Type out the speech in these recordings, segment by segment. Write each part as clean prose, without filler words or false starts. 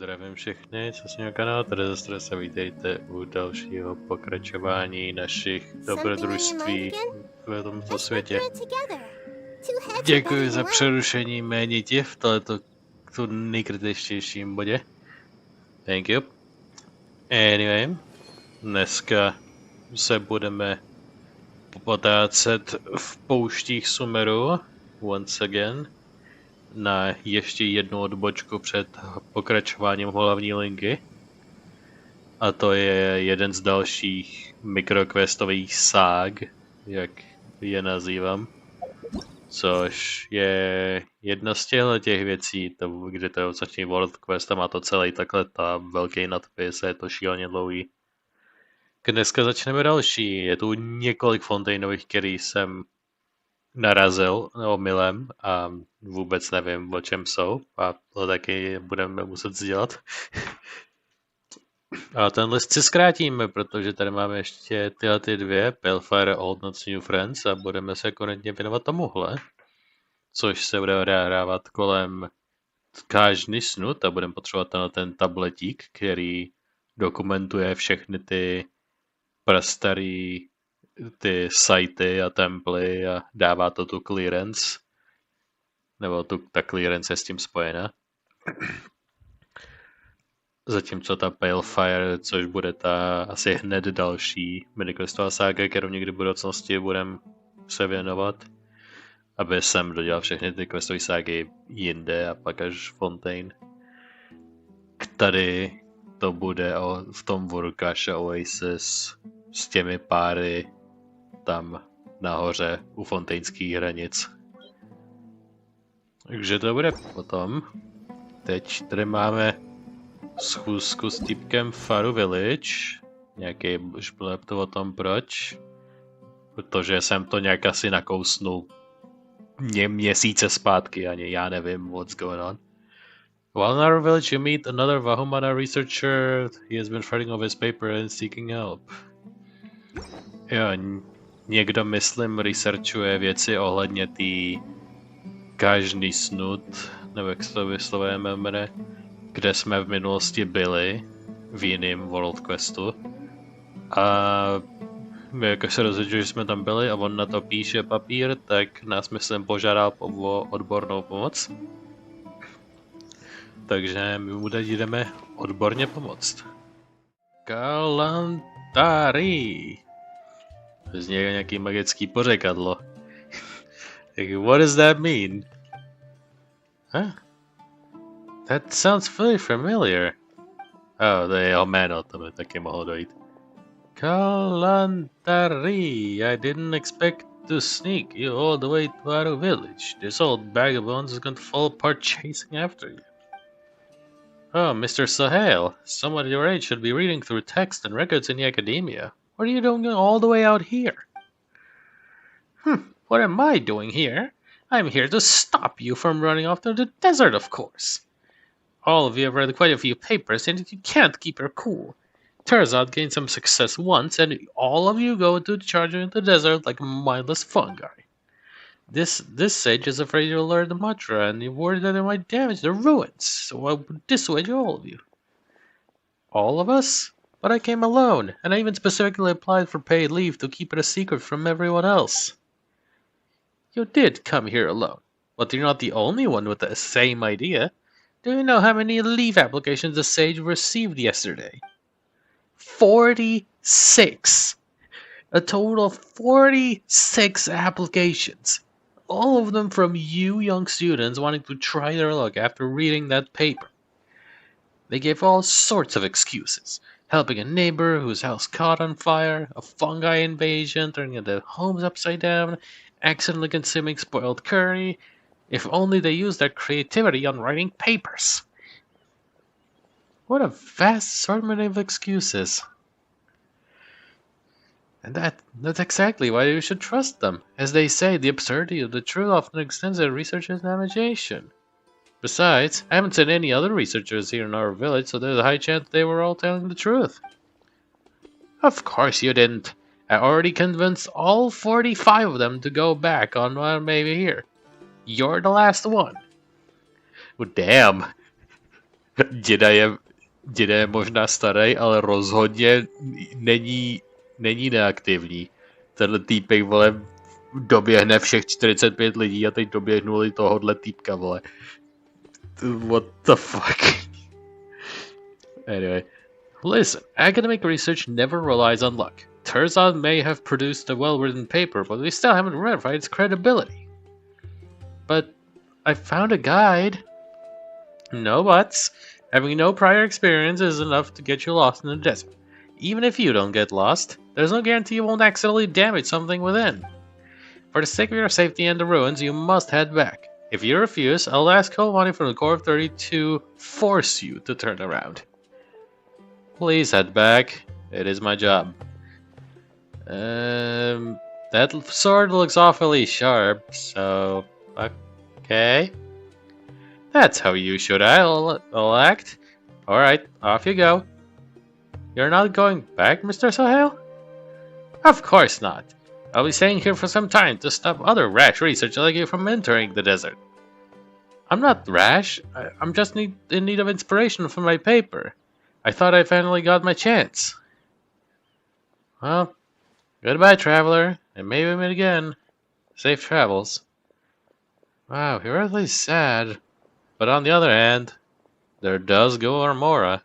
Zdravím všechny, co jsem kanálu, tady zase se vítejte u dalšího pokračování našich dobrodružství v tomto světě. Děkuji za přerušení mé niti v tohleto nejkritičtějším bodě. Thank you. Anyway, dneska se budeme potácet v pouštích Sumeru, once again, na ještě jednu odbočku před pokračováním hlavní linky. A to je jeden z dalších mikroquestových ság, jak je nazývám. Což je jedna z těch věcí, kde to začne World Quest a má to celý takhle ta velký nadpis, je to šíleně dlouhý. Dneska začneme další, je tu několik Fontainových, který jsem narazil omylem a vůbec nevím, o čem jsou, a to taky budeme muset sdělat. A ten list si zkrátíme, protože tady máme ještě tyhle ty dvě, Balefire Old Not New Friends, a budeme se konečně věnovat tomuhle, což se bude odehrávat kolem každý snut a budeme potřebovat ten tabletík, který dokumentuje všechny ty prastarý ty sajty a temply a dává to tu clearance, nebo ta clearance je s tím spojená. Zatímco ta Balefire, což bude ta asi hned další miniquestová sága, kterou někdy v budoucnosti budeme se věnovat, aby jsem dodělal všechny ty questové ságy jinde a pak až Fontaine. Tady to bude v tom Vorkash Oasis s těmi páry tam nahoře u fontainských hranic. Takže to bude potom. Teď tady máme schůzku s týpkem Faru Village. Nějaký šplep o tom proč. Protože jsem to nějak asi nakousnul měsíce zpátky, ani já nevím what's going on. While in our village you meet another Vahumana researcher. He has been fighting over his paper and seeking help. Jo, někdo, myslím, researchuje věci ohledně té každý snut, nebo jak se to vyslovujeme, kde jsme v minulosti byli, v jiném World Questu. A my jako se rozhodli, že jsme tam byli a on na to píše papír, tak nás, myslím, požádal o odbornou pomoc. Takže my mu teď jdeme odborně pomoct. Kalantari. Z něj nějaký magický pořekadlo. What does that mean? Huh? That sounds very familiar. Oh, to je jeho jméno, to by taky mohlo dojít. Kalantari, I didn't expect to sneak you all the way to our village. This old bag of bones is going to fall apart chasing after you. Oh, Mr. Sahel, someone your age should be reading through text and records in the academia. What are you doing all the way out here? What am I doing here? I'm here to stop you from running off to the desert, of course. All of you have read quite a few papers, and you can't keep your cool. Terzad gained some success once, and all of you go to charge in the desert like mindless fungi. This sage is afraid you'll learn the mantra, and you're worried that it might damage the ruins, so I would dissuade all of you. All of us? But I came alone, and I even specifically applied for paid leave to keep it a secret from everyone else. You did come here alone, but you're not the only one with the same idea. Do you know how many leave applications the sage received yesterday? 46! A total of 46 applications. All of them from you young students wanting to try their luck after reading that paper. They gave all sorts of excuses. Helping a neighbor whose house caught on fire, a fungi invasion, turning their homes upside down, accidentally consuming spoiled curry. If only they used their creativity on writing papers. What a vast assortment of excuses. And that's exactly why you should trust them. As they say, the absurdity of the truth often extends their researcher's imagination. Besides, I haven't seen any other researchers here in our village, so there's a high chance they were all telling the truth. Of course you didn't. I already convinced all 45 of them to go back on while maybe here. You're the last one. Well, damn. Děda je možná starý, ale rozhodně není neaktivní. Tenhle týpek, vole, doběhne všech 45 lidí a teď doběhnuli tohohle týpka, vole. What the fuck? Anyway. Listen, academic research never relies on luck. Terzan may have produced a well-written paper, but we still haven't verified its credibility. But I found a guide. No buts. Having no prior experience is enough to get you lost in the desert. Even if you don't get lost, there's no guarantee you won't accidentally damage something within. For the sake of your safety and the ruins, you must head back. If you refuse, I'll ask Kolvani from the Corps of 30 to force you to turn around. Please head back. It is my job. That sword looks awfully sharp, so... Okay. That's how you should I'll act. Alright, off you go. You're not going back, Mr. Sahel? Of course not. I'll be staying here for some time to stop other rash research like you from entering the desert. I'm not rash. I'm just in need of inspiration for my paper. I thought I finally got my chance. Well, goodbye, traveler, and maybe we meet again. Safe travels. Wow, you're really sad. But on the other hand, there does go Armora.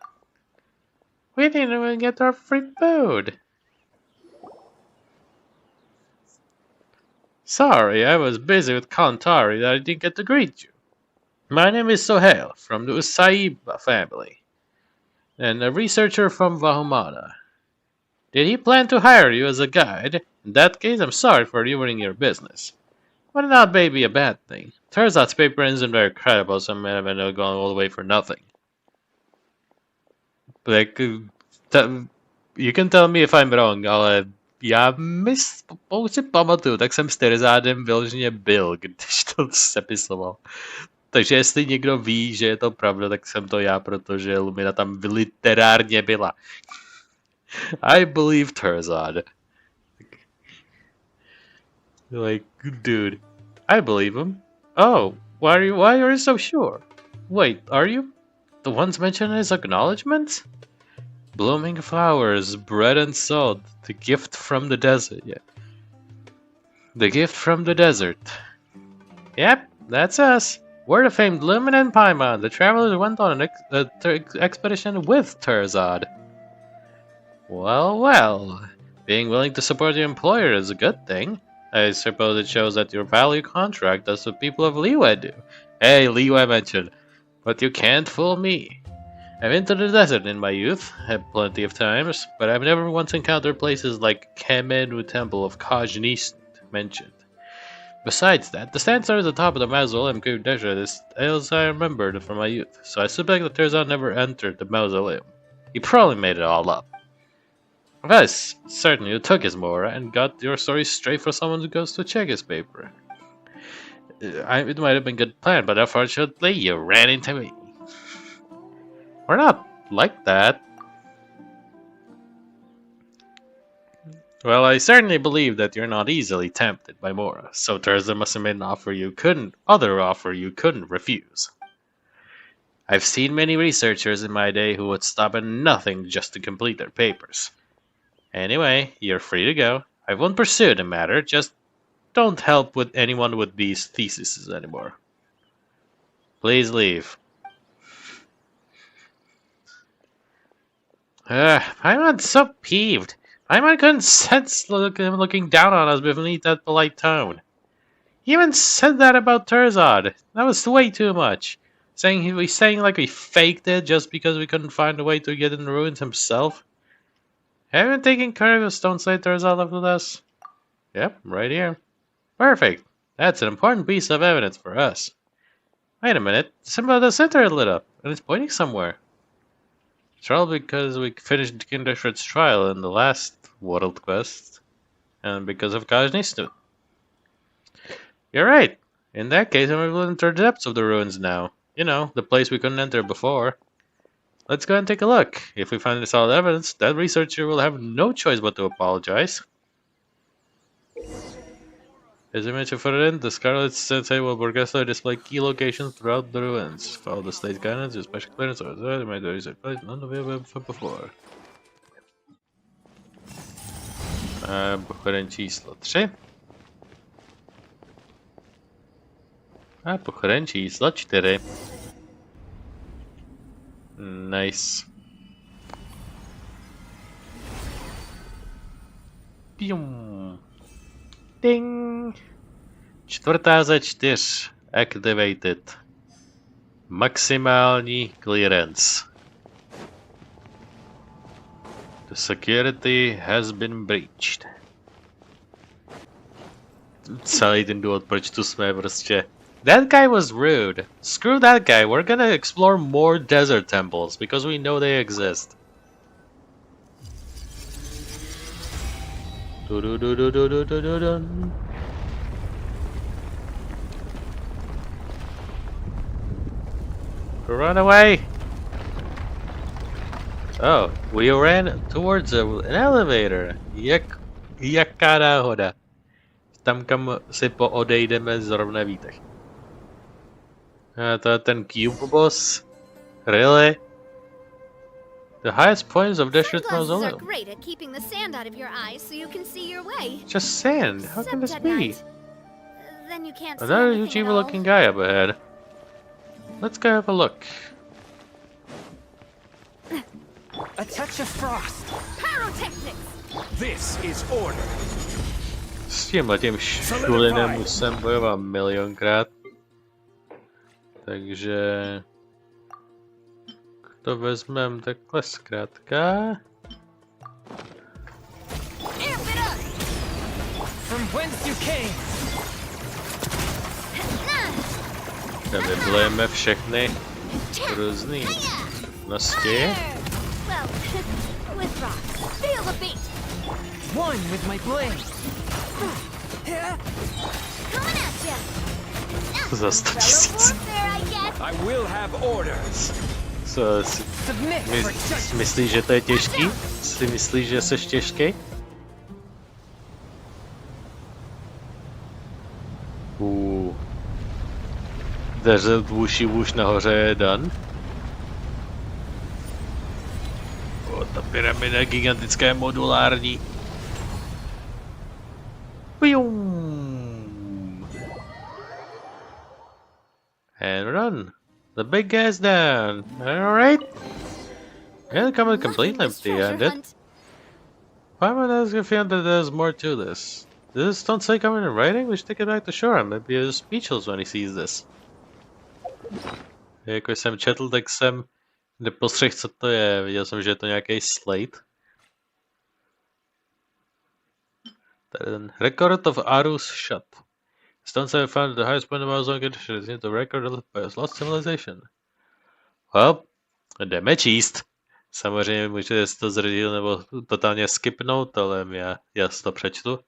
We didn't even get our free food. Sorry, I was busy with Kantari that I didn't get to greet you. My name is Sohail, from the Usaiba family, and a researcher from Vahumana. Did he plan to hire you as a guide? In that case, I'm sorry for ruining your business. But that may be a bad thing. Terzat's paper isn't very credible, so I may have ended up going all the way for nothing. Like, you can tell me if I'm wrong, ale já pokud si pamatuju, tak jsem s Terzádem vyloženě byl, když to sepisoval. Takže jestli někdo ví, že je to pravda, tak jsem to já, protože Lumina tam literárně byla. I believe Terzad. Like, dude, I believe him. Oh, why are you so sure? Wait, are you the ones mentioned in his acknowledgements? Blooming flowers, bread and salt, the gift from the desert. Yeah, the gift from the desert. Yep, that's us. We're the famed Lumine and Paimon. The travelers went on an expedition with Terzad. Well, well. Being willing to support your employer is a good thing. I suppose it shows that you value contract as the people of Liyue do. Hey, Liyue mentioned. But you can't fool me. I've been to the desert in my youth, had plenty of times, but I've never once encountered places like Kemenu Temple of Kajnist mentioned. Besides that, the stanza at the top of the mausoleum gave Desha is as I remembered from my youth, so I suspect that Terzan never entered the mausoleum. He probably made it all up. Yes, certainly you took his Mora and got your story straight for someone who goes to check his paper. It might have been a good plan, but unfortunately you ran into me. We're not like that. Well, I certainly believe that you're not easily tempted by Mora, so Terzan must have made an offer you couldn't refuse. I've seen many researchers in my day who would stop at nothing just to complete their papers. Anyway, you're free to go. I won't pursue the matter, just don't help with anyone with these theses anymore. Please leave. I'm so peeved. Paimon couldn't sense him looking down on us beneath that polite tone. He even said that about Terzad. That was way too much. Saying like we faked it just because we couldn't find a way to get in the ruins himself. Have you taken care of the stone slate Terzad left with us? Yep, right here. Perfect. That's an important piece of evidence for us. Wait a minute. The symbol of the center lit up, and it's pointing somewhere. It's probably because we finished Kindishred's trial in the last world quest, and because of Kajnistu. You're right. In that case, I'm able to enter the depths of the ruins now. You know, the place we couldn't enter before. Let's go and take a look. If we find solid evidence, that researcher will have no choice but to apologize. As you mentioned further in, the Scarlet Sensei will progressively display key locations throughout the ruins. Follow the state guidance, use special clearance, or the might research place none available before. Pochodeň číslo 3. A pochodeň číslo 4. Nice. Pium. Ding. 4 ze 4. Activated. Maximální clearance. The security has been breached. Celý ten důvod, proč tu jsme prostě... That guy was rude. Screw that guy. We're gonna explore more desert temples because we know they exist. Run away! Oh, we ran towards an elevator. Jaká náhoda. Tam, kam si poodejdeme zrovna výtah. To je ten cube boss. Really? The highest points of Desert Mausoleum. Are great at keeping the sand out of your eyes so you can see your way. Just sand. How can this Except at be? night. Then you can't see Another anything huge at all. evil-looking guy up ahead. Let's go have a look. A touch of frost. Pyrotechnics! This is order. S tímhletím šulinem už jsem bojoval milionkrát. Takže... To vezmeme takhle zkrátka. Amp it up! From whence you came. Tady vylejeme všechny různý nosti. Well, with rocks. Feel the beat! One with my blade. Coming at ya! Za 100 000. I will have orders. Co, Submit for judgment. myslíš, že to je těžký? Si myslíš, že jsi těžký? Desert Wushi Wush nahoře je done. Ta pyramida gigantická je modulární. Pium. And run. The big guy's down. Alright. Yeah, come completely empty-handed. Why am I asking if that there's more to this? Does this don't say coming in writing? We should take it back to shore. Maybe he's speechless when he sees this. Jako jsem četl, tak jsem nepostřehl, co to je. Viděl jsem, že je to nějaký slate. Ten record of Aru's shot. Stones have found the highest point of Amazon conditions in the record of the lost civilization. Well, jdeme číst. Samozřejmě můžete si to zrodit nebo totálně skipnout, ale já si to přečtu.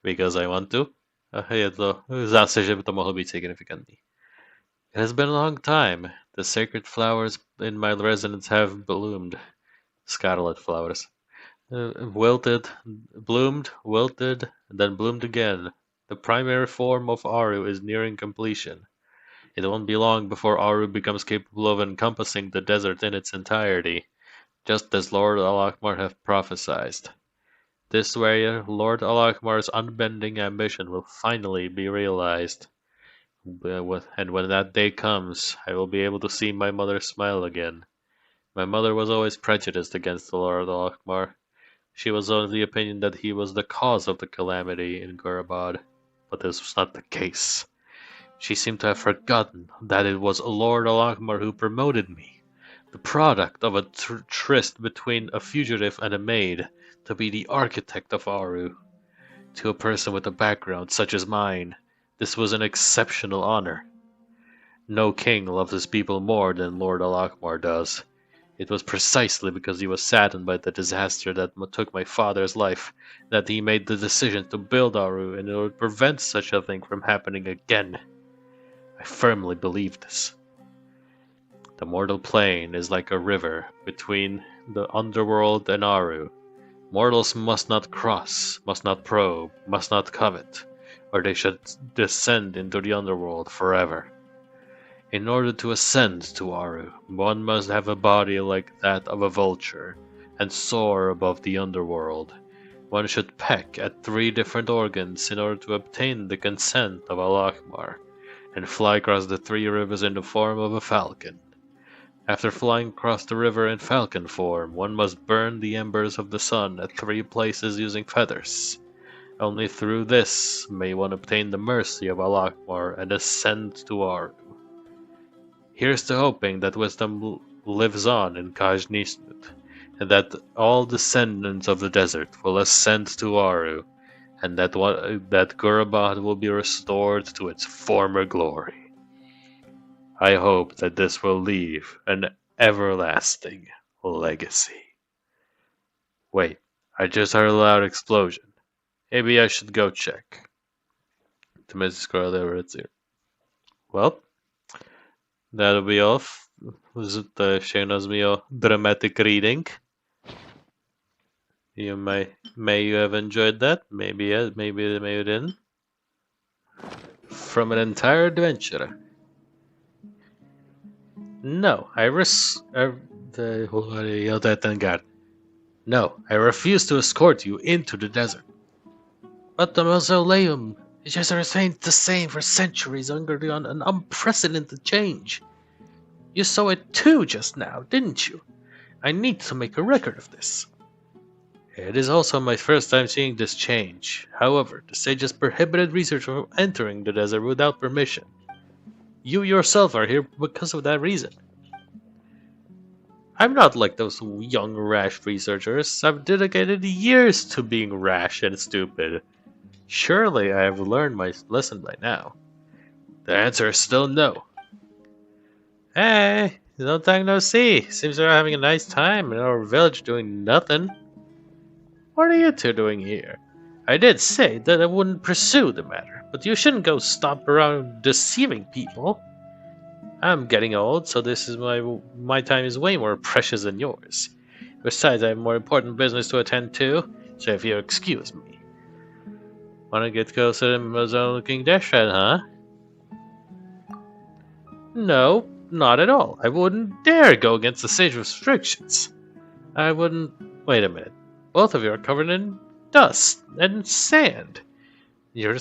Because I want to. A je to, zdá se, že by to mohlo být signifikantní. It has been a long time. The sacred flowers in my residence have bloomed. Scarlet flowers. Bloomed, wilted, then bloomed again. The primary form of Aru is nearing completion. It won't be long before Aru becomes capable of encompassing the desert in its entirety, just as Lord Al-Akmar have prophesied. This way, Lord Al-Akmar's unbending ambition will finally be realized. And when that day comes, I will be able to see my mother smile again. My mother was always prejudiced against the Lord Al-Akmar. She was of the opinion that he was the cause of the calamity in Gurabad, but this was not the case. She seemed to have forgotten that it was Lord Al-Akmar who promoted me, the product of a tryst between a fugitive and a maid, to be the architect of Aru. To a person with a background such as mine, this was an exceptional honor. No king loves his people more than Lord Al-Akmar does. It was precisely because he was saddened by the disaster that took my father's life that he made the decision to build Aru in order to prevent such a thing from happening again. I firmly believe this. The mortal plane is like a river between the underworld and Aru. Mortals must not cross, must not probe, must not covet. or they should descend into the underworld forever. In order to ascend to Aru, one must have a body like that of a vulture, and soar above the underworld. One should peck at 3 different organs in order to obtain the consent of Al-Akbar, and fly across the 3 rivers in the form of a falcon. After flying across the river in falcon form, one must burn the embers of the sun at 3 places using feathers. Only through this may one obtain the mercy of Al-Akbar and ascend to Aru. Here's to hoping that wisdom lives on in Kaj-Nismut, and that all descendants of the desert will ascend to Aru, and that Gurabad will be restored to its former glory. I hope that this will leave an everlasting legacy. Wait, I just heard a loud explosion. Maybe I should go check. Well, that'll be all. Všechno mýho dramatic reading. May you have enjoyed that. Maybe yes, maybe you didn't. From an entire adventure. No, I refuse to escort you into the desert. But the mausoleum it just remained the same for centuries under an unprecedented change. You saw it too just now, didn't you? I need to make a record of this. It is also my first time seeing this change. However, the sages prohibited research from entering the desert without permission. You yourself are here because of that reason. I'm not like those young, rash researchers. I've dedicated years to being rash and stupid. Surely I have learned my lesson by now. The answer is still no. Hey, long time no see. Seems we're having a nice time in our village doing nothing. What are you two doing here? I did say that I wouldn't pursue the matter, but you shouldn't go stomp around deceiving people. I'm getting old, so this is my time is way more precious than yours. Besides, I have more important business to attend to, so if you excuse me. Wanna get closer to looking Deshred, huh? No, not at all. I wouldn't dare go against the sage restrictions. I wouldn't... Wait a minute. Both of you are covered in dust and sand. You're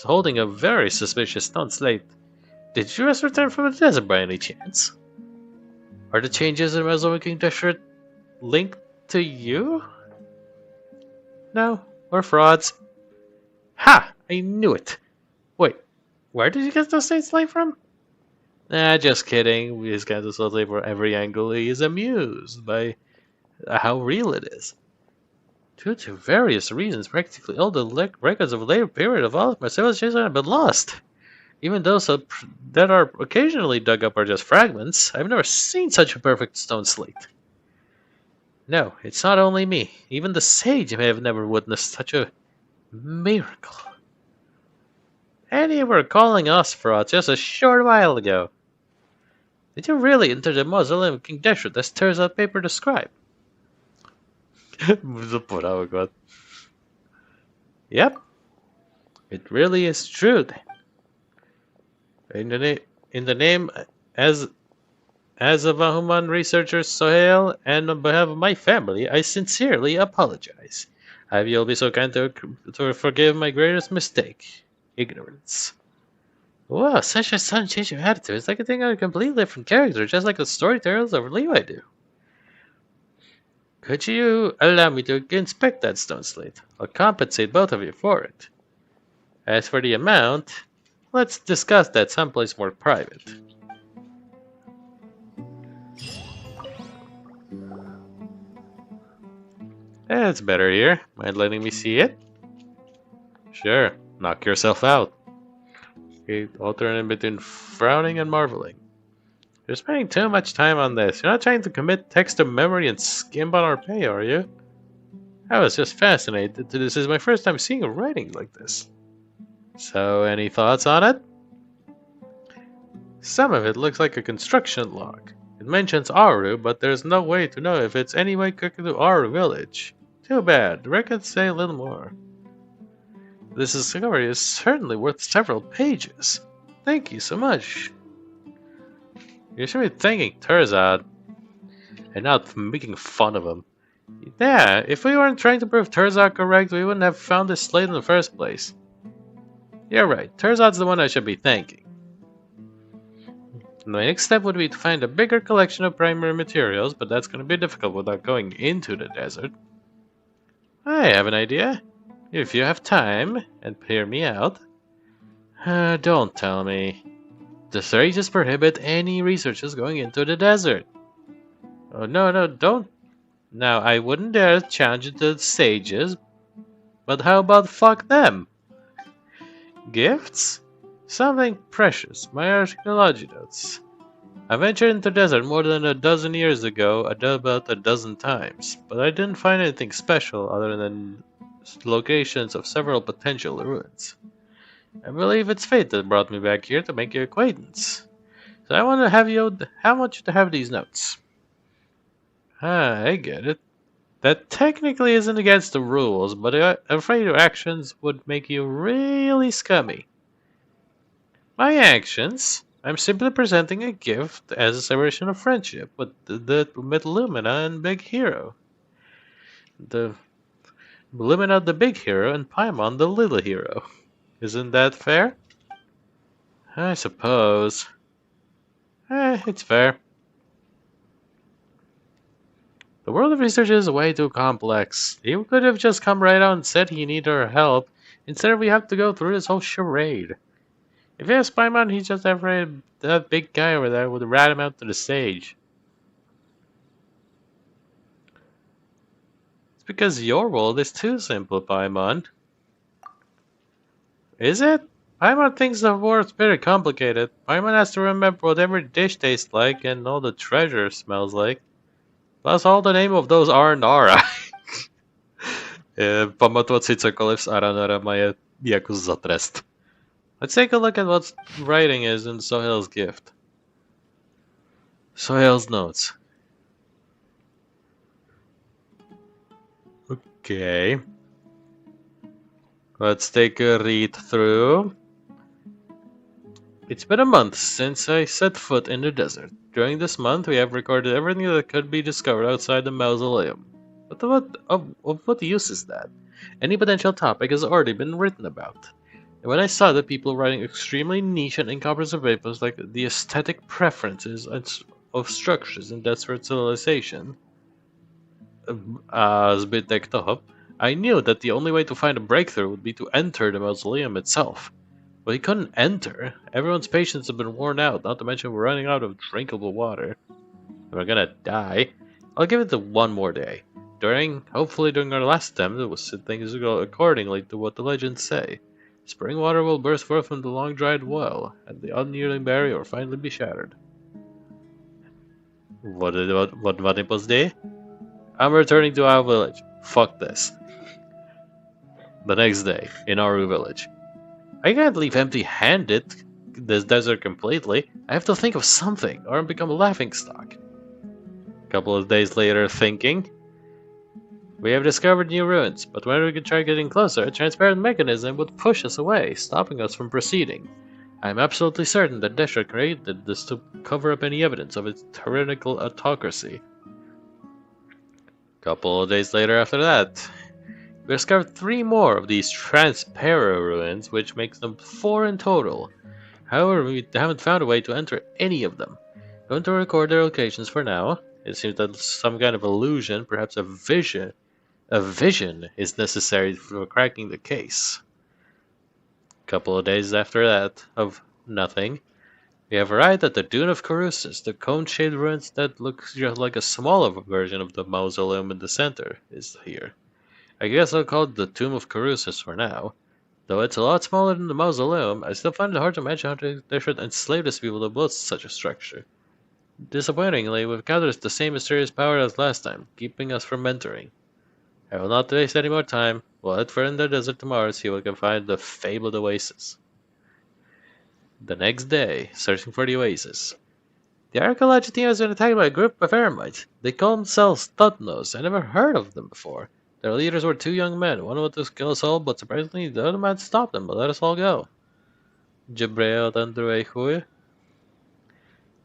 holding a very suspicious stone slate. Did you just return from the desert by any chance? Are the changes in Mesoamerican Deshret linked to you? No, we're frauds. Ha! I knew it! Wait, where did you get those stone slate from? Nah, just kidding. We just got this slate for every angle. He is amused by how real it is. Due to various reasons, practically all the records of a later period of all of my civilization have been lost. Even those that are occasionally dug up are just fragments. I've never seen such a perfect stone slate. No, it's not only me. Even the sage may have never witnessed such a miracle. And you were calling us frauds just a short while ago. Did you really enter the mausoleum of King Deshret as tears out paper describe? Yep. It really is true then. In the name as a Vahuman researcher Sohail and on behalf of my family, I sincerely apologize. I hope you'll be so kind to forgive my greatest mistake, ignorance. Wow, such a sudden change of attitude. It's like a thing of a completely different character, just like the storytellers of Levi do. Could you allow me to inspect that stone slate? I'll compensate both of you for it. As for the amount, let's discuss that someplace more private. That's better here. Mind letting me see it? Sure, knock yourself out. Okay, alternate between frowning and marveling. You're spending too much time on this. You're not trying to commit text to memory and skimp on our pay, are you? I was just fascinated. This is my first time seeing a writing like this. So, any thoughts on it? Some of it looks like a construction log. It mentions Aru, but there's no way to know if it's any way connected to Aru village. Too bad. The records say a little more. This discovery is certainly worth several pages. Thank you so much. You should be thanking Terzad and not making fun of him. Yeah, if we weren't trying to prove Terzad correct, we wouldn't have found this slate in the first place. You're right, Terzad's the one I should be thanking. My next step would be to find a bigger collection of primary materials, but that's going to be difficult without going into the desert. I have an idea. If you have time, and hear me out. Don't tell me. The sages prohibit any researchers going into the desert. Oh, no, don't. Now, I wouldn't dare challenge the sages, but how about fuck them? Gifts? Something precious, my archaeology notes. I ventured into the desert more than a dozen years ago, about a dozen times, but I didn't find anything special other than locations of several potential ruins. I believe it's fate that brought me back here to make your acquaintance. So I want you to have these notes. I get it. That technically isn't against the rules, but I'm afraid your actions would make you really scummy. My actions? I'm simply presenting a gift as a celebration of friendship with Lumine and Big Hero. The Lumine the big hero and Paimon the little hero. Isn't that fair? I suppose. It's fair. The world of research is way too complex. He could have just come right out and said he needed our help. Instead, we have to go through this whole charade. If he has Paimon, he's just afraid that big guy over there would rat him out to the stage. It's because your world is too simple, Paimon. Is it? Paimon thinks the world's very complicated. Paimon has to remember what every dish tastes like and all the treasure smells like. Plus all the name of those R&R. Pamatovat si cokoliv z Aranara je jako za trest. Let's take a look at what writing is in Sohail's gift. Sohail's notes. Okay. Let's take a read through. It's been a month since I set foot in the desert. During this month, we have recorded everything that could be discovered outside the mausoleum. But of what use is that? Any potential topic has already been written about. And when I saw that people writing extremely niche and incomprehensible papers like the aesthetic preferences of structures in desperate civilization, zbytek toho, I knew that the only way to find a breakthrough would be to enter the mausoleum itself. But he couldn't enter. Everyone's patience had been worn out, not to mention we're running out of drinkable water. We're gonna die. I'll give it the one more day. Hopefully during our last attempt, things will go accordingly to what the legends say. Spring water will burst forth from the long-dried well, and the unyielding barrier will finally be shattered. What později? I'm returning to our village. Fuck this. The next day, in Aru village. I can't leave empty-handed this desert completely. I have to think of something, or I'll become a laughingstock. A couple of days later, thinking. We have discovered new ruins, but when we could try getting closer, a transparent mechanism would push us away, stopping us from proceeding. I am absolutely certain that Desha created this to cover up any evidence of its tyrannical autocracy. A couple of days later after that, we discovered 3 more of these transparent ruins, which makes them 4 in total. However, we haven't found a way to enter any of them. Going to record their locations for now. It seems that some kind of illusion, perhaps a vision is necessary for cracking the case. A couple of days after that, of nothing, we have arrived at the Dune of Carusis, the cone-shaped ruins that looks just like a smaller version of the mausoleum in the center is here. I guess I'll call it the Tomb of Carusis for now. Though it's a lot smaller than the mausoleum, I still find it hard to imagine how they should enslave these people to build such a structure. Disappointingly, we've gathered the same mysterious power as last time, keeping us from entering. I will not waste any more time. We'll head further in the desert tomorrow to see if we can find the fabled oasis. The next day, searching for the oasis. The archaeology team has been attacked by a group of eremites. They call themselves Thutnos. I never heard of them before. Their leaders were two young men. One wanted to kill us all, but surprisingly the other man stopped them, but let us all go. Jabreo ten druhý chuj.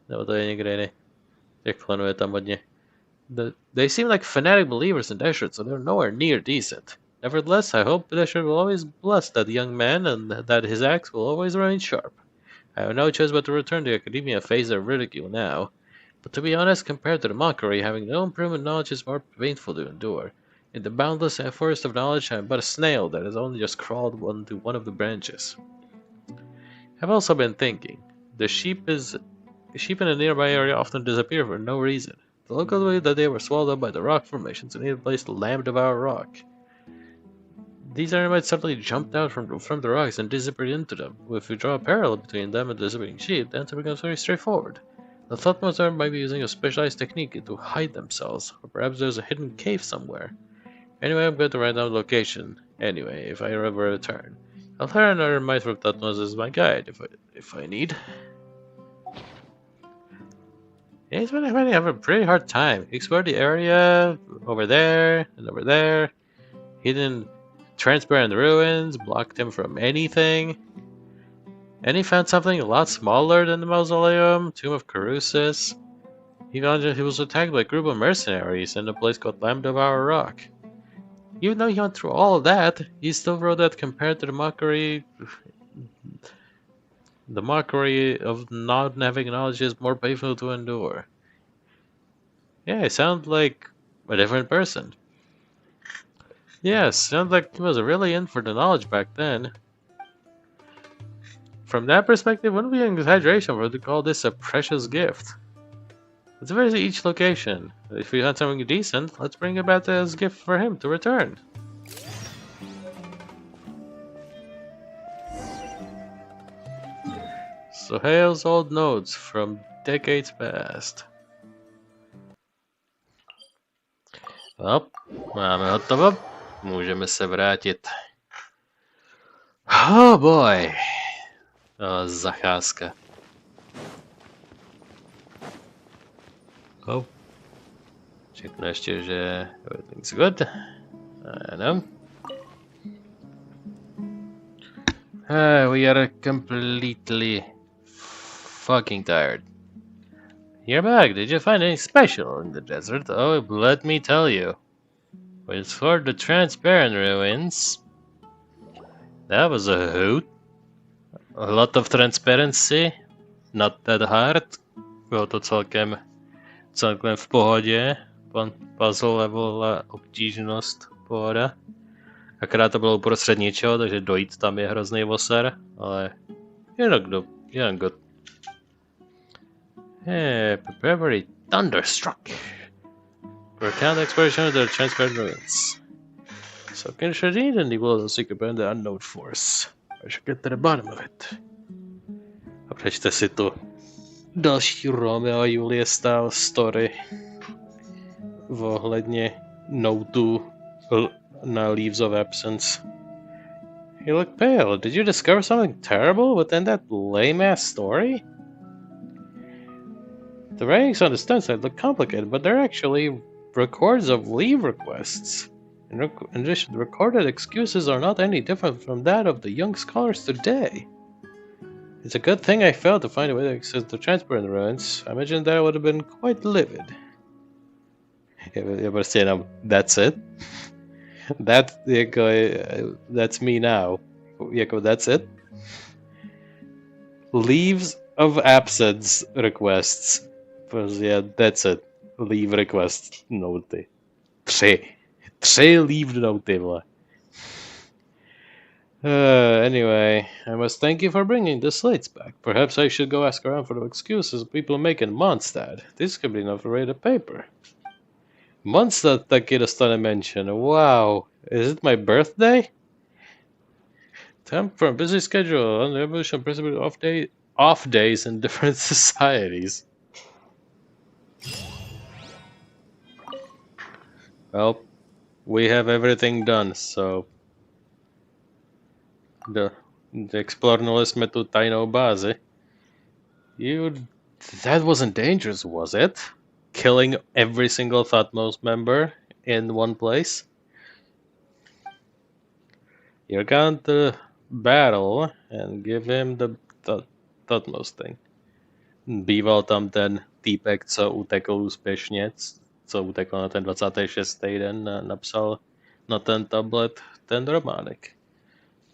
Nebo to je někde jiný. Těch klanů je tam hodně. They seem like fanatic believers in Deshret, so they're nowhere near decent. Nevertheless, I hope Deshret will always bless that young man and that his axe will always remain sharp. I have no choice but to return to academia and face their ridicule now. But to be honest, compared to the mockery, having no improvement knowledge is more painful to endure. In the boundless forest of knowledge, I am but a snail that has only just crawled onto one of the branches. I've also been thinking. The sheep in a nearby area often disappear for no reason. The locals believe that they were swallowed up by the rock formations and need a place to lamb devour rock. These animals suddenly jumped out from the rocks and disappeared into them. If we draw a parallel between them and the disappearing sheep, the answer becomes very straightforward. The thought monster might be using a specialized technique to hide themselves, or perhaps there's a hidden cave somewhere. Anyway, I'm going to write down the location. Anyway, if I ever return, I'll hire another mite from Tatmos as my guide if I need. Yeah, he's been having a pretty hard time. He explored the area over there and over there. He didn't transparent ruins, blocked him from anything. And he found something a lot smaller than the mausoleum, Tomb of Carusis. He found that he was attacked by a group of mercenaries in a place called Lamb Devour Rock. Even though he went through all of that, he still wrote that compared to the mockery of not having knowledge is more painful to endure. Yeah, he sounds like a different person. Yes, sounds like he was really in for the knowledge back then. From that perspective, wouldn't be an exaggeration for to call this a precious gift. Let's visit each location. If we had something decent, let's bring it back as a gift for him to return. So Hale's old notes from decades past. Well, máme hotovo. Můžeme se vrátit. Oh boy. Zacházka. Oh. Řeknu ještě, že everything's good. I know. We are completely fucking tired. You're back. Did you find anything special in the desert? Oh, let me tell you. We explored the transparent ruins. That was a hoot. A lot of transparency. Not that hard. Bylo to celkem v pohodě. Puzzle level a obtížnost pohoda. Akorát to bylo uprostřed ničeho, takže dojít tam je hrozný voser, ale you're good. Hey, prepare for a thunderstruck. Recount the exploration of the transparent ruins. So can you read and equal the secret band the unknown force. I should get to the bottom of it. A přečte si tu další Romeo a Julie style story ohledně notu na Leaves of Absence. You look pale. Did you discover something terrible within that lame-ass story? The writings on the stone side look complicated, but they're actually records of leave requests. In addition, the recorded excuses are not any different from that of the young scholars today. It's a good thing I failed to find a way to access the transparent ruins. I imagine that I would have been quite livid. That's it. That's me now. That's it. Leaves of absence requests. Yeah, that's it. Leave requests noty. Tři leave noty, vole. Anyway, I must thank you for bringing the slates back. Perhaps I should go ask around for the excuses people make in Mondstadt. This could be enough to read a paper. Mondstadt taky dostane mention. Wow. Is it my birthday? Time for a busy schedule and the evolution principle off days in different societies. Well, we have everything done, so explornuli jsme tu tajnou bázi. That wasn't dangerous, was it? Killing every single Thutmose member in one place? You gone to battle and give him the topmost thing. Býval tam ten týpek, co utekl úspěšně, co utekl na ten 26. den a napsal na ten tablet ten románek.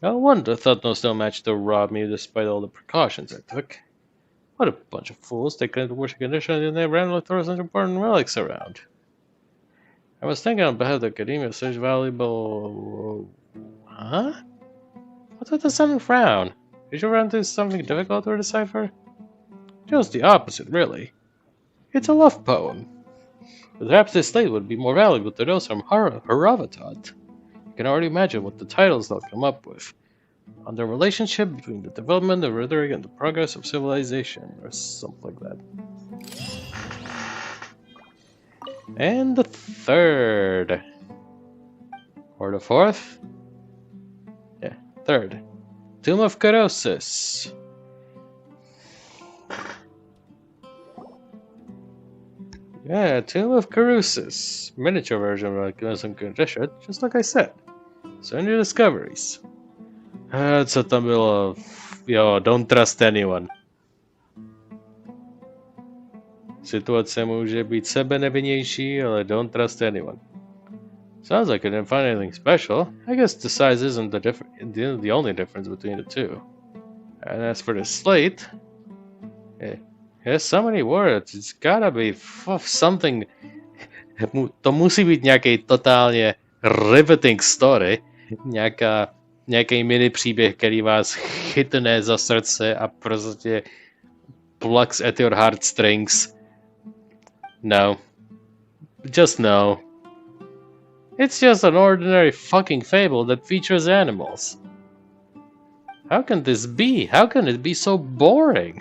No wonder Thutmose don't match to rob me despite all the precautions I took. What a bunch of fools. They couldn't worship condition and they randomly throw such important relics around. I was thinking on behalf of the Academia such valuable... Huh? What's with the sudden frown? Did you run into something difficult to decipher? Just the opposite, really. It's a love poem. Perhaps this slate would be more valuable to those from Haravatat. You can already imagine what the titles they'll come up with. On the relationship between the development of rhetoric and the progress of civilization, or something like that. And the third. Or the fourth? Yeah, third. Tomb of Carosus. Yeah, Tomb of Carosus. Miniature version of Genshin condition, just like I said. So new discoveries. Co tam bylo? Jo, don't trust anyone. Situace může být sebenevinnější, ale don't trust anyone. Sounds like I didn't find anything special. I guess the size isn't the only difference between the two. And as for the slate, there's so many words. It's gotta be something. To musí být nějaký totálně riveting story. Nějaký mini příběh, který vás chytne za srdce a prostě plucks at your heartstrings. No. Just no. It's just an ordinary fucking fable that features animals. How can this be? How can it be so boring?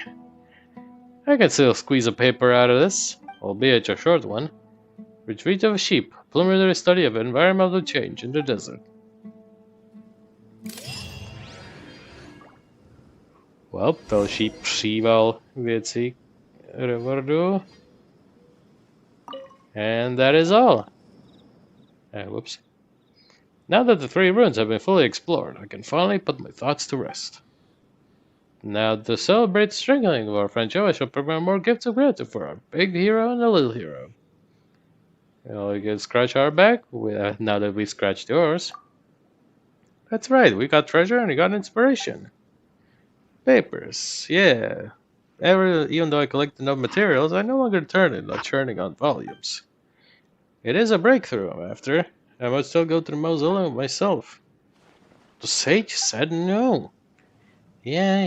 I can still squeeze a paper out of this, albeit a short one. Retreat of a Sheep, preliminary study of environmental change in the desert. Well, další příval věcí rewardu. And that is all. Whoops. Now that the 3 ruins have been fully explored, I can finally put my thoughts to rest. Now, to celebrate the strengthening of our friendship, I shall prepare more gifts of gratitude for our big hero and the little hero. We can scratch our back now that we scratched yours. That's right, we got treasure and we got inspiration. Papers, yeah. Even though I collect enough materials, I no longer turn it like churning on volumes. It is a breakthrough I'm after. I must still go to the mausoleum myself. The sage said no. Yeah,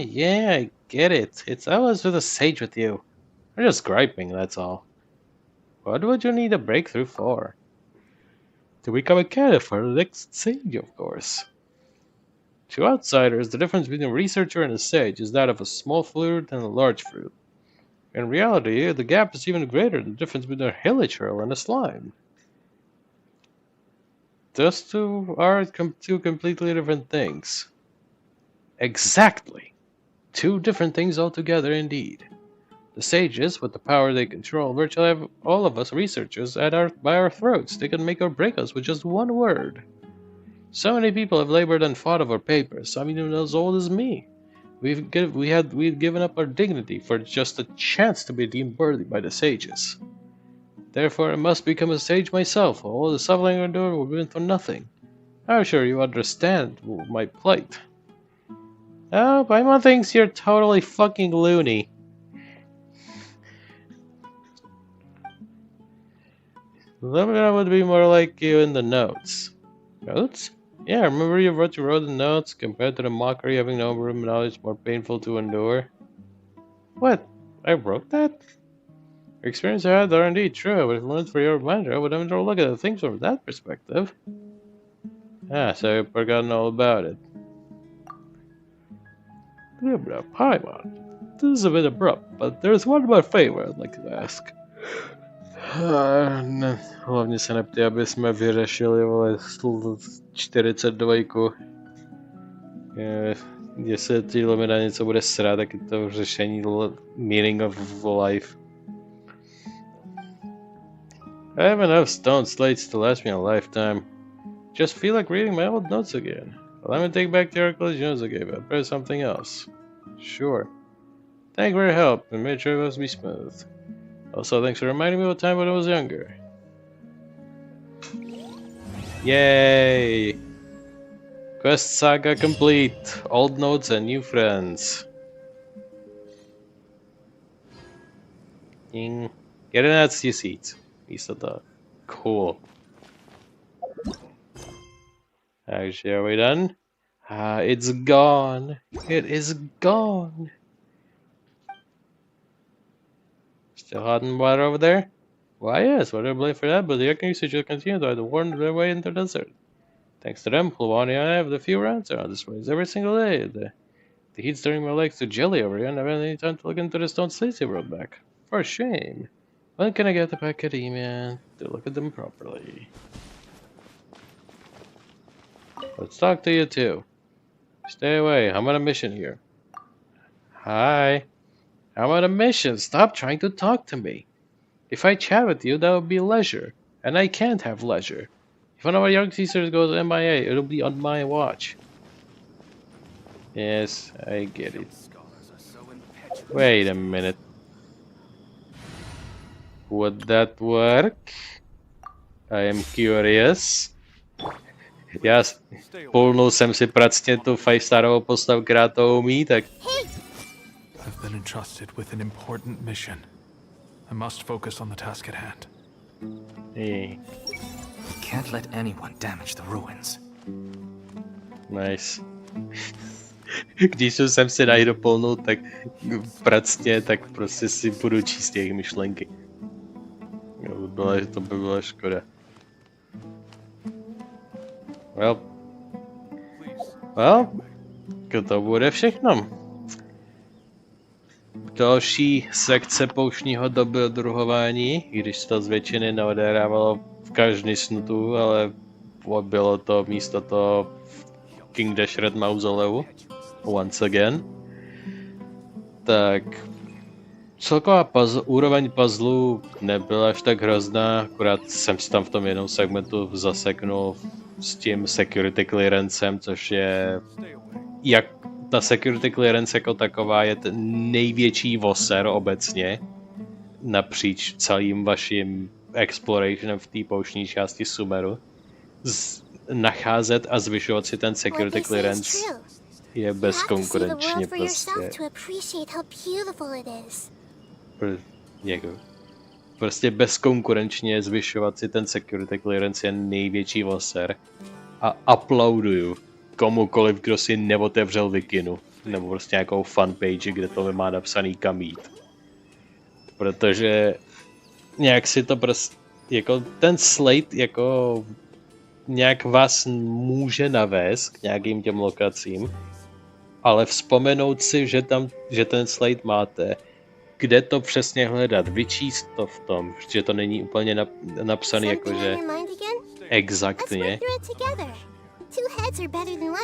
I get it. It's always with a sage with you. I'm just griping, that's all. What would you need a breakthrough for? To become a candidate for the next sage, of course. To outsiders, the difference between a researcher and a sage is that of a small fruit and a large fruit. In reality, the gap is even greater than the difference between a hilichurl and a slime. Those two are two completely different things. Exactly! 2 different things altogether, indeed. The sages, with the power they control, virtually have all of us researchers by our throats. They can make or break us with just one word. So many people have labored and fought over papers, some even as old as me. We've given up our dignity for just a chance to be deemed worthy by the sages. Therefore, I must become a sage myself. All the suffering I endured will be for nothing. I'm sure you understand my plight. Oh, Paimon thinks you're totally fucking loony. Lumine would be more like you in the notes. Notes? Yeah, remember you wrote the notes compared to the mockery having no room knowledge more painful to endure? What? I wrote that? Your experience I had are indeed true, but if it weren't for your reminder, I would never look at things from that perspective. Ah, so you've forgotten all about it. Paimon, this is a bit abrupt, but there's one more favor I'd like to ask. Hlavně se neptej, aby jsme vyřešili 42. Jestli ti Lumina něco bude srát, tak je to řešení meaning of life. I have enough stone slates to last me a lifetime. Just feel like reading my old notes again. Let me take back your collisions I gave up. There's something else. Sure. Thank you for your help and made sure it was be smooth. Also, thanks for reminding me of a time when I was younger. Yay! Quest saga complete. Old notes and new friends. 11 000 místo toho. Cool. Takže are we done? It's gone. It is gone. Still hot and water over there? Why yes, what do I blame for that? But the Arcane usage will continue to have to warn their way into the desert. Thanks to them, Luani and I have the few rounds around this place every single day. The heat's turning my legs to jelly over here, and I haven't any time to look into the stone slates they brought back. For shame. When can I get to Academia to look at them properly? Let's talk to you too. Stay away, I'm on a mission here. Hi. I'm on a mission, stop trying to talk to me. If I chat with you, that would be leisure, and I can't have leisure. If one of our young sisters goes MIA, it'll be on my watch. Yes, I get it. Wait a minute. Would that work? I am curious. Já pulnul jsem si pracně tu 5-starovou postavu, která to umí, tak... I've been entrusted with an important mission. I must focus on the task at hand. Hey. Can't let anyone damage the ruins. Nice. Když jsem si Nahidu polnul, tak pracně, tak prostě si budu číst jejich myšlenky. To by byla škoda. Well, to bude všechno. Další sekce pouštního dobrodruhování, i když se to z většiny neodehrávalo v každý snutu, ale bylo to místo toho King Dashred Mauzoleu, once again. Tak celková úroveň puzzlu nebyla až tak hrozná, akorát jsem si tam v tom jednom segmentu zaseknul s tím security clearancem, což je jak ta security clearance jako taková je ten největší voser obecně napříč celým vaším explorationem v té pouštní části Sumeru. Nacházet a zvyšovat si ten security clearance je bezkonkurenčně prostě. Prostě bezkonkurenčně zvyšovat si ten security clearance je největší voser. A aplauduju komukoliv, kdo si neotevřel Wikinu, nebo prostě nějakou fanpage, kde to má napsaný kam jít. Protože nějak si to prostě, jako ten slate jako nějak vás může navést k nějakým těm lokacím, ale vzpomenout si, že ten slate máte, kde to přesně hledat, vyčíst to v tom, že to není úplně napsaný jakože exaktně.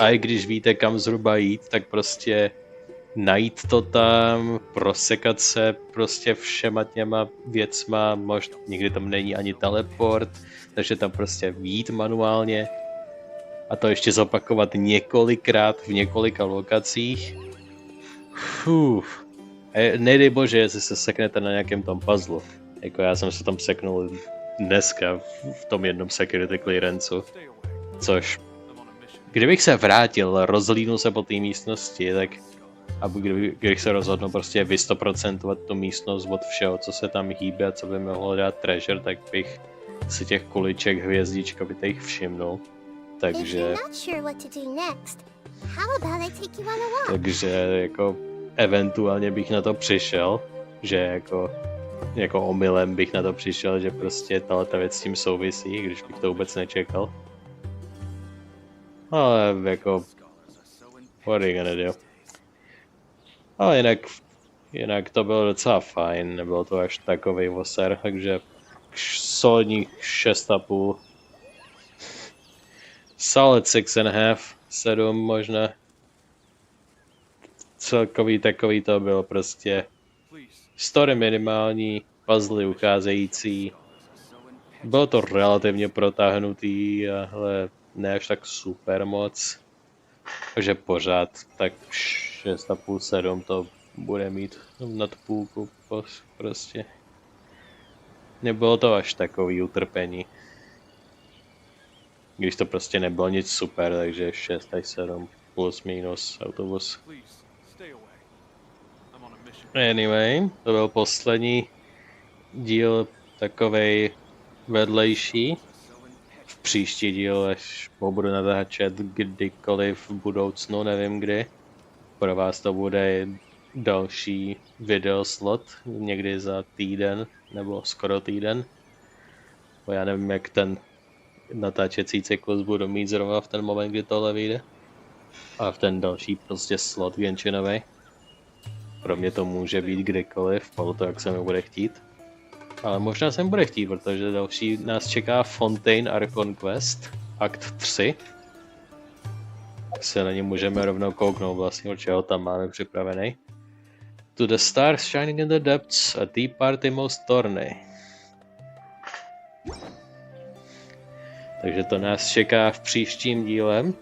A i když víte, kam zhruba jít, tak prostě najít to tam, prosekat se prostě všema těma věcma, možná někdy tam není ani teleport, takže tam prostě vjít manuálně a to ještě zopakovat několikrát v několika lokacích. Nedej bože, jestli se seknete na nějakém tom puzzlu. Jako já jsem se tam seknul dneska v tom jednom security clearanceu, což kdybych se vrátil, rozhlídnul se po té místnosti, tak a kdybych se rozhodl prostě vystoprocentovat tu místnost od všeho, co se tam hýbe a co by mohlo dát treasure, tak bych si těch kuliček hvězdičkovitých všimnul. Takže jako eventuálně bych na to přišel, že jako omylem bych na to přišel, že prostě tato věc s tím souvisí, když bych to vůbec nečekal. Ale jako what are you gonna do? Ale jinak to bylo docela fajn, nebylo to až takovej voser, takže solidních 6,5. Solid 6,5, 7 možná. Celkový takový to bylo prostě story minimální, puzzle ucházející. Bylo to relativně protáhnutý, ale ne až tak super moc. Takže pořád tak 6,5, 7 to bude mít nad půlku prostě. Nebylo to až takový utrpení. Když to prostě nebylo nic super, takže 6 až 7 plus minus autobus. Anyway, to byl poslední díl takovej vedlejší. V příští díl, až ho budu natáčet kdykoliv v budoucnu, nevím kdy. Pro vás to bude další video slot, někdy za týden, nebo skoro týden. Bo já nevím, jak ten natáčecí cyklus budu mít zrovna v ten moment, kdy tohle vyjde. A v ten další prostě slot Genshinovej. Pro mě to může být kdykoliv, podle toho, jak se mi bude chtít. Ale možná se mi bude chtít, protože další nás čeká Fontaine Archon Quest, akt 3. Tak se na ně můžeme rovnou kouknout vlastně, čeho tam máme připravený. To the stars shining in the depths, a deep party most stormy. Takže to nás čeká v příštím dílem.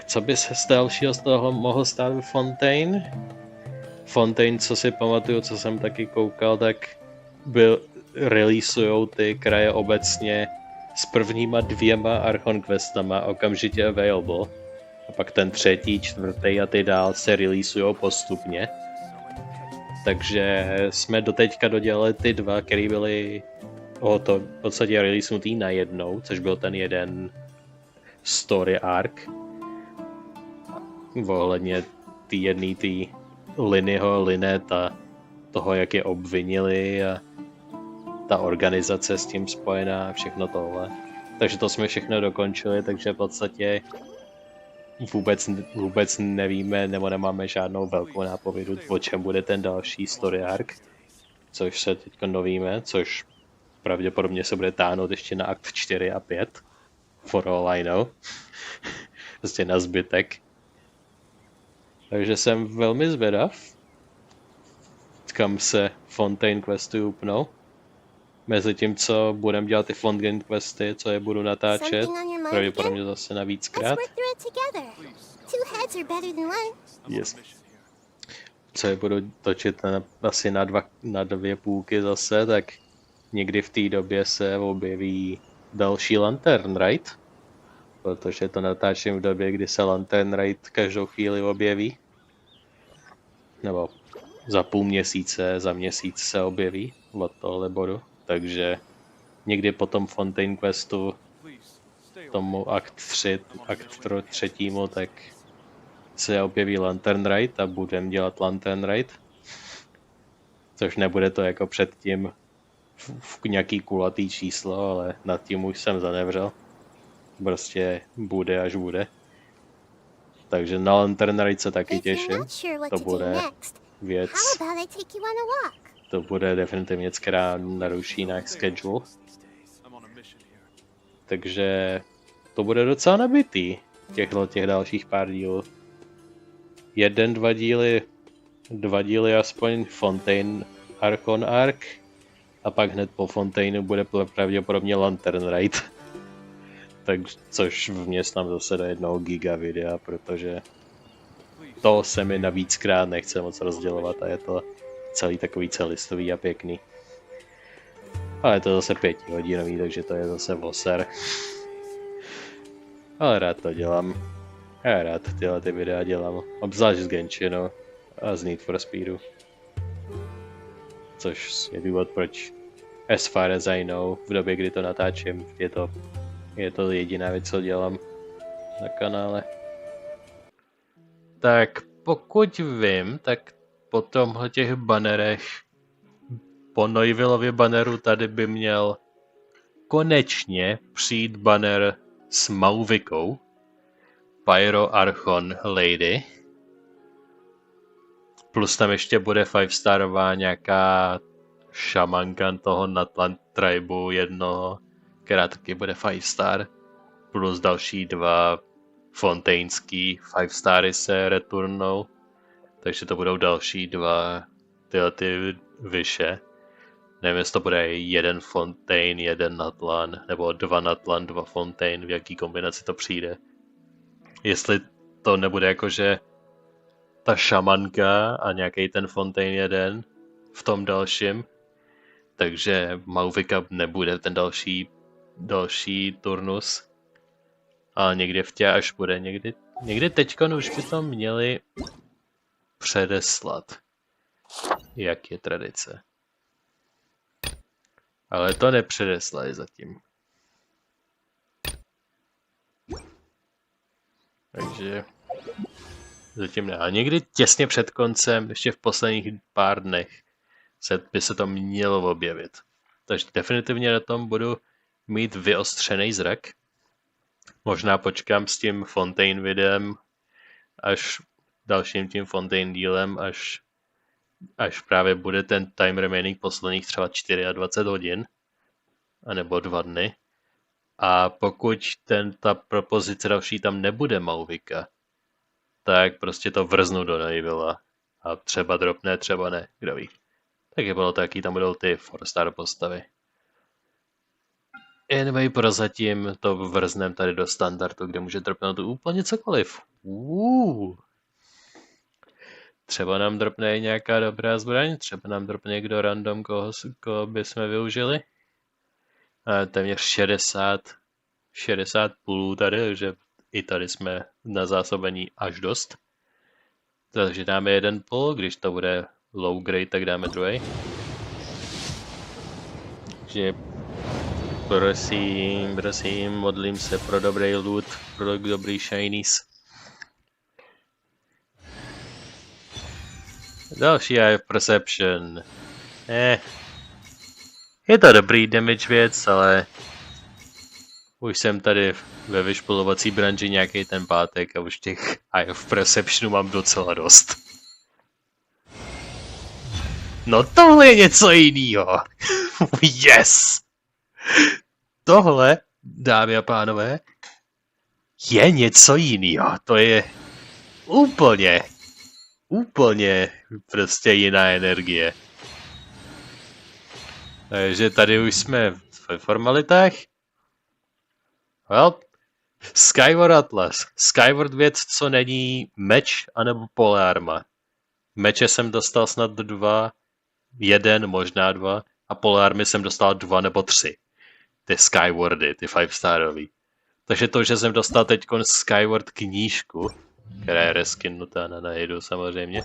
Co by se z dalšího z toho mohlo stát v Fontaine? Fontaine, co si pamatuju, co jsem taky koukal, tak releaseujou ty kraje obecně s prvníma 2 Archon Questama okamžitě available. A pak ten 3., 4. a ty dál se releaseujou postupně. Takže jsme doteďka dodělali ty 2, které byly v podstatě releasenutý najednou, což byl ten jeden story arc. Ohledně té Linyho, Lineta, toho, jak je obvinili a ta organizace s tím spojená a všechno tohle. Takže to jsme všechno dokončili, takže v podstatě vůbec nevíme, nebo nemáme žádnou velkou nápovědu, o čem bude ten další story arc, což se teď novíme, což pravděpodobně se bude táhnout ještě na akt 4 a 5, for all I know, prostě na zbytek. Takže jsem velmi zvědav, kam se Fontaine questy upnou. Mezi tím, co budeme dělat ty Fontaine questy, co je budu natáčet, pravděpodobně zase na víckrát. Yes. Co je budu točit asi na 2 půlky zase, tak někdy v té době se objeví další Lantern Ride. Protože to natáčím v době, kdy se Lantern Ride každou chvíli objeví. Nebo za půl měsíce, za měsíc se objeví od tohle bodu. Takže někdy po tom Fontaine questu, tomu akt 3, tak se objeví Lantern Ride a budeme dělat Lantern Ride. Což nebude to jako předtím v nějaký kulatý číslo, ale nad tím už jsem zanevřel. Prostě bude, až bude. Takže na Lantern Ride se taky těším. To bude věc. To bude definitivně věc, která naruší náš schedule. Takže to bude docela nabitý. Těch dalších pár dílů. 2 díly aspoň Fontaine Archon Arc. A pak hned po Fontaineu bude pravděpodobně Lantern Ride. Tak, což vměstnám zase do jednoho giga videa, protože to se mi navíckrát nechce moc rozdělovat a je to celý takový celistový a pěkný. Ale je to zase 5hodinový, takže to je zase voser. Ale rád to dělám. Já rád tyhle ty videa dělám, obzvlášť z Genshinu a z Need for Speedu. Což je důvod, proč as far as I know, v době, kdy to natáčím, je to jediná věc, co dělám na kanále. Tak pokud vím, tak po tomhle těch banerech, po Neuvillově baneru tady by měl konečně přijít banner s Mauvikou, Pyro Archon Lady. Plus tam ještě bude 5starová nějaká šamanka toho Natlant tribu jednoho, která taky bude 5star. Plus další 2 fontaineský 5stary se returnou. Takže to budou další 2 ty vyše. Nevím, jestli to bude 1 Fontaine, 1 Natlan, nebo 2 Natlan, 2 Fontaine, v jaký kombinaci to přijde. Jestli to nebude jako, že ta šamanka a nějaký ten Fontaine jeden v tom dalším, takže Mauvika nebude ten další turnus, ale někdy v tě až bude, někdy teďkon už by to měli předeslat, jak je tradice. Ale to nepředeslali zatím. Takže zatím ne. A někdy těsně před koncem, ještě v posledních pár dnech, by se to mělo objevit. Takže definitivně na tom budu mít vyostřený zrak. Možná počkám s tím Fontaine videem, až dalším tím Fontaine dílem, až právě bude ten time remaining posledních třeba 24 hodin, anebo 2 dny. A pokud ta propozice další tam nebude Mauvika, tak prostě to vrznu do Navila. A třeba dropne, třeba ne, kdo ví. Tak je bylo to, jaký tam budou ty 4-star postavy. Anyway, prozatím to vrznem tady do standardu, kde může dropnout úplně cokoliv. Třeba nám dropne i nějaká dobrá zbraň, třeba nám dropne někdo random, koho bychom využili. A téměř 60 půlů tady, takže i tady jsme na zásobení až dost. Takže dáme jeden půl, když to bude low grade, tak dáme druhý. Takže prosím, modlím se pro dobrý loot, pro dobrý shinies. Další Eye of Perception. Je to dobrý damage věc, ale už jsem tady ve vyšpolovací branži nějaký ten pátek a už těch Eye of Perceptionů mám docela dost. No tohle je něco jinýho. Yes! Tohle, dámy a pánové, je něco jinýho. To je úplně prostě jiná energie. Takže tady už jsme ve formalitách. Well, Skyward Atlas. Skyward věc, co není meč anebo polearma. Meče jsem dostal snad 2, 1, možná 2, a polearmy jsem dostal 2 nebo 3. Ty Skywardy, ty 5-starový. Takže to, že jsem dostal teď Skyward knížku, která je reskinnutá na Nahidu samozřejmě.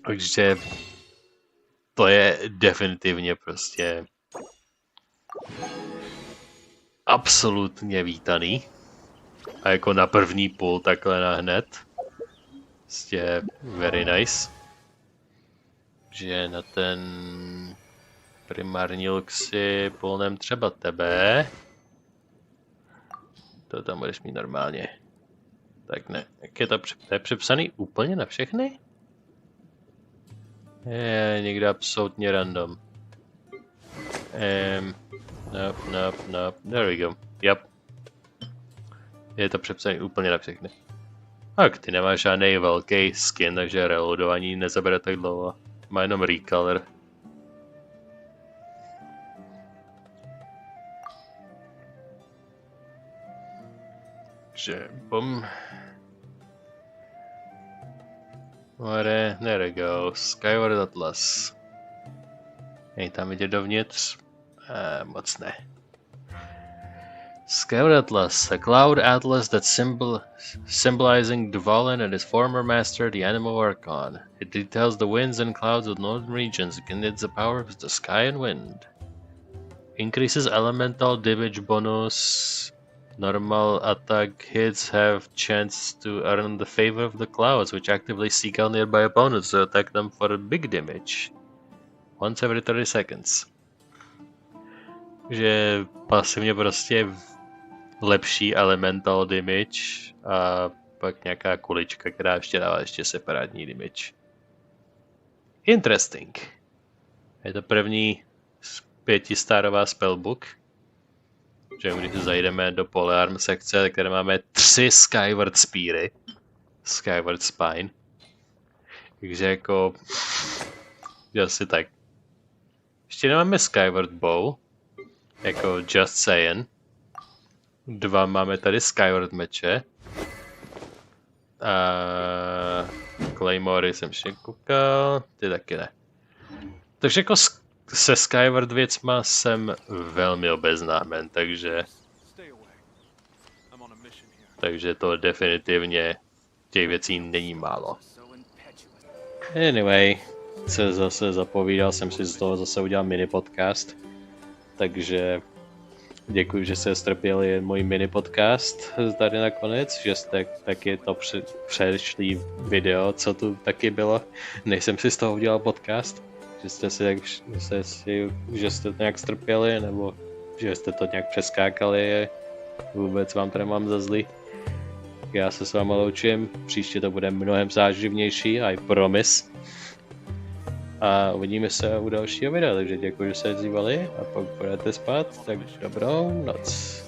Takže to je definitivně prostě absolutně vítaný. A jako na první půl takhle nahned. Prostě very nice. Že na ten primární luxi pulnem třeba tebe. To tam budeš mít normálně. Tak ne, jak je to přepsaný úplně na všechny? Je někdo absolutně random. Nope. There we go. Yep. Je to přepsaný úplně na všechny. Tak, ty nemáš žádný velký skin, takže reloadování nezabere tak dlouho. Má jenom recolor. Že bum. There we go. Skyward Atlas. Hej, tam vidět dovnitř? Moc ne. Skyward Atlas, a cloud atlas that symbolizing Dvalin and his former master, the Animal Archon. It details the winds and clouds of northern regions. It contains the power of the sky and wind. Increases elemental damage bonus. Normal attack hits have chance to earn the favor of the clouds, which actively seek out nearby opponents to attack them for big damage. Once every 30 seconds. Že pasivně prostě lepší elemental damage a pak nějaká kulička, která ještě dává ještě separátní damage. Interesting. Je to první 5-starová spellbook. Že když zajdeme do polearm sekce, které máme 3 Skyward Speary. Skyward Spine. Takže jako asi tak. Ještě nemáme Skyward Bow. Jako just saying. 2 máme tady Skyward meče. Claymory jsem ještě koukal, ty taky ne. Takže jako se Skyward věcma jsem velmi obeznámen, takže to definitivně těch věcí není málo. Anyway, se zase zapovídal jsem si z toho zase udělal mini podcast, takže děkuji, že jste strpěli můj mini podcast tady nakonec, že jste taky to přešli video, co tu taky bylo, než jsem si z toho udělal podcast, že jste to nějak strpěli, nebo že jste to nějak přeskákali, vůbec vám to nemám za zlý. Já se s váma loučím, příště to bude mnohem záživnější, I promise. A uvidíme se u dalšího videa, takže děkuji, že jste dívali a pokud budete spát, tak dobrou noc.